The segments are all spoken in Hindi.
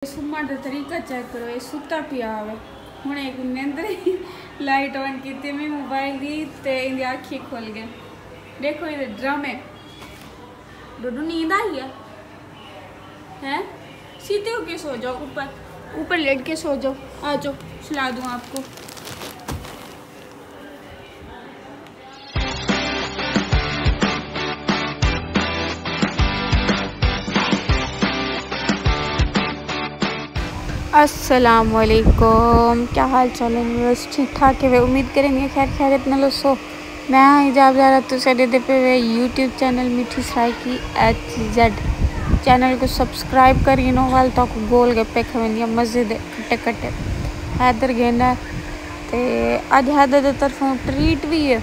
सुमा का तरीका चेक करो। ये सुता पिया हुआ हूँ एक निंदर ही लाइट ऑन की मैं मोबाइल दी तो इनकी अखी खोल गए। देखो ये ड्रम है। डोडू नींद आई है हैं? सीधे होके सो जाओ, ऊपर ऊपर लेट के सो जाओ। आ जाओ सुला दूँ आपको। अस्सलाम वालेकुम, क्या हाल चाल है? बस ठीक ठाक है। वे उम्मीद करेंगे खैर खैरियत न लो। सो मैं हिजाब जा रहा तो सडे दे पे वे यूट्यूब चैनल मिठी सराय की HZ चैनल को सब्सक्राइब करी नो वाल तो गोल गप्पे खवेंदियाँ मस्जिद कट्टे कट्टे हैदर गेना ते अज हैदर की तरफों ट्रीट भी है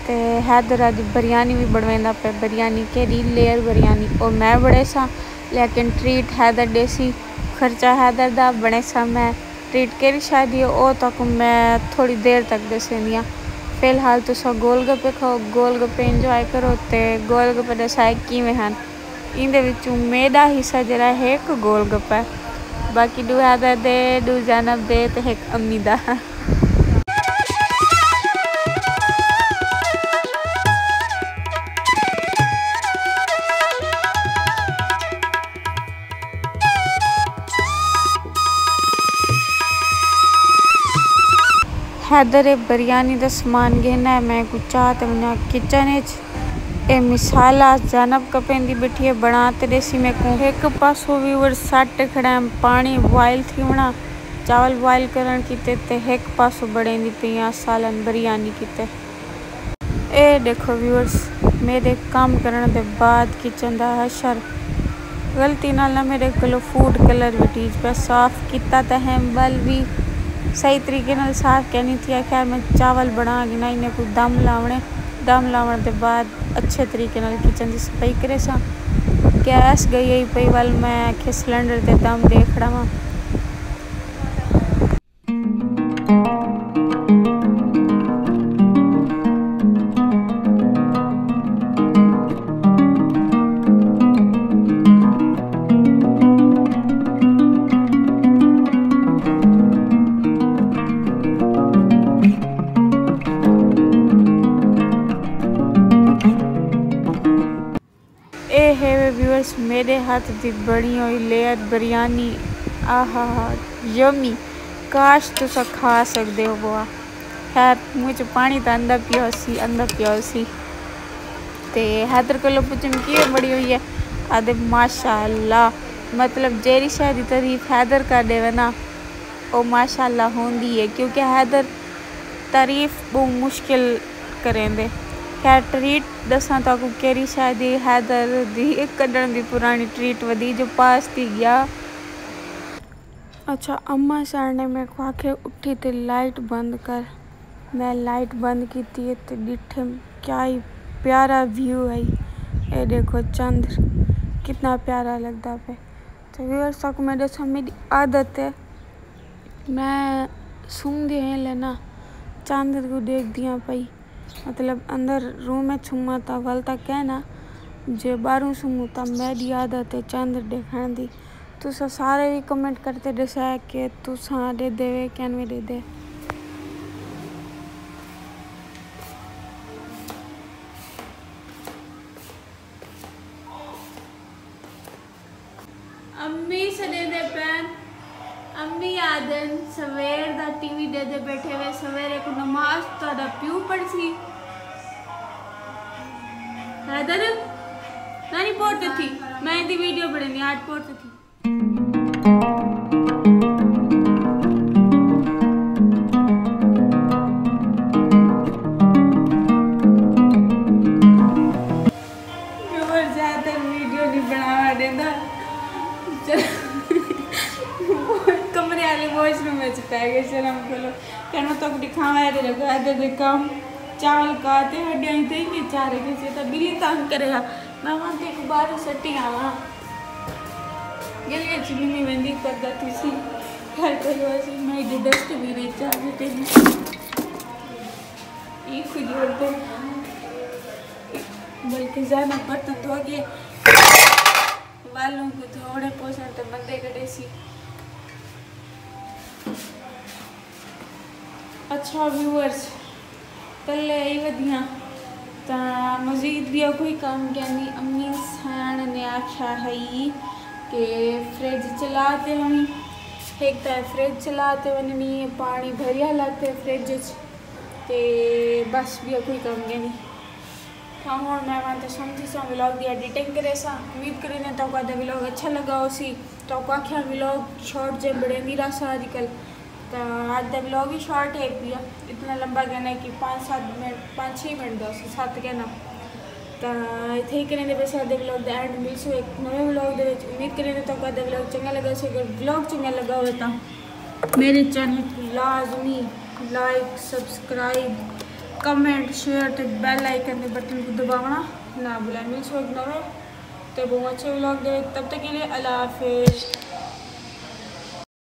ते हैदर अज बिरयानी भी बनवांदा पे। बिरयानी केड़ी लेयर बिरयानी और मैं बड़े सा लेकिन ट्रीट हैदर देसी खर्चा हैदर दा बने सा। मैं ट्रीट केरी शादी ओ तक मैं थोड़ी देर तक दसेंदियाँ। फिलहाल तो सब गोलगप्पे खाओ, गोलगप्पे इंजॉय करो। तो गोलगप्पे दसाए किवें हन इंदे विचों मेरा हिस्सा जरा है एक गोलगप्पा है, बाकी दू हैदर दे दू जैनब दे ते एक अम्मी दा। हैदर बिरयानी का समान घेना है। मैं कुछ चाहते मैं किचन ए मिसाला जानब कपेंदी बैठी है बनाते देसी में को एक पासो व्यूवर सट खड़ा पानी बॉयल थी बना चावल बॉयल करन कीते ते एक पासो बड़ेंदी पिया सालन बिरयानी कीते। ए देखो व्यूअर्स मेरे काम करने के बाद किचन का हशर गलती नाल मेरे को फूड कलर बीटीज पे साफ किता ते है बल भी सही तरीके नाल साफ कहनी थी। खैर मैं चावल बना गिना इन्हें कोई दम लावण के बाद अच्छे तरीके नाल किचन की सफाई करे सा। गैस गई पई वाल मैं के सिलेंडर ते दम देख रहा वहाँ। व्यूअर्स मेरे हाथ की बनी हुई लेयर बिरयानी आहा यमी काश तुसा खा सकते हो बुआ। खैर मुँह च पानी तो अंदर पिया सी ते हैदर को पुछन की बड़ी हुई है आदे माशाअल्लाह। मतलब जेरी शायद की तारीफ हैदर कर देवे ना वो माशाअल्लाह होंदी है, क्योंकि हैदर तारीफ बहुत मुश्किल करेंदे। खैर ट्रीट दसा तक केरी शादी हैदर दी कढ़न दी पुरानी ट्रीट वधी जो पास थी गया। अच्छा अम्मा सर ने मेरे को आखे उठी तो लाइट बंद कर। मैं लाइट बंद की थी तो डिठे क्या ही प्यारा व्यू है। ये देखो चंद्र कितना प्यारा लगता पे। तो व्यूअर्स तक मेरे मेरी आदत है मैं सूंघ हैं लेना चंद्र को देख दिया पई। मतलब अंदर रूम में छुमा था वल तक है ना जे बारू सुमू था मेरी आदत है चंद्र देखने दी। तुसा सारे भी कमेंट करते दसा कि तुसा दे देवे कैन भी दे दे। अम्मी से दे दे पैन अम्मी आदन सवेर दा टीवी दे दे बैठे हुए सवेरे को नमाज तादा प्यू पढ़सी हैदर नानी पढ़ती थी मैं दी वीडियो बढ़नी आज पढ़ती थी। ज्यादा वीडियो नहीं बनावा देना कमरे वाले वॉशरूम में पै गए शर्म करो कहना तो दिखावा इधर काम चावल काते हड्डियाँ देंगे चारे किसी तो बिल्ली तंग करेगा। मैं वहाँ के एक बार सटी आवा गलिया चिनी वेंदी करता थी सी घर करवासी मैं इधर डस्टबिन नहीं चाहते ये खुद होते बल्कि ज़्यादा पड़ता तो आगे वालों को थोड़े पोषण तो बंदे करे सी। अच्छा व्यूअर्स कल यही वधिया तो मजीद भी कोई काम कहनी अम्मी सैन ने आख्या है कि फ्रिज चलाते वनी एक तो फ्रिज चलाते वनी पानी भरिया लाते फ्रिज ते बस भी कोई काम कहनी हाँ हूँ मैं तो समझी सा व्लॉग की एडिटिंग करे सा उम्मीद करें तो व्लॉग अच्छा लगा उसी तो आख्या व्लॉग शॉर्ट जे बड़े मीरा सा आजकल तो आज का व्लॉग ही शॉर्ट है पिया इतना लंबा कहना कि 5-6 मिनट दो 7 कहना तो इतने ही करें बस आधे व्लॉग का एंड मिलसो एक नवे व्लॉग के उम्मीद करें तो व्लॉग चंगा लगा से अगर व्लॉग चंगा लगा हो तो मेरे चैनल को लाजमी लाइक सब्सक्राइब कमेंट शेयर तो बेल आइकन के बटन को दबाना ना भूलें मिलसो एक नवे तो बहुत अच्छे व्लॉग दे तब तक के लिए अल्लाह हाफिज़।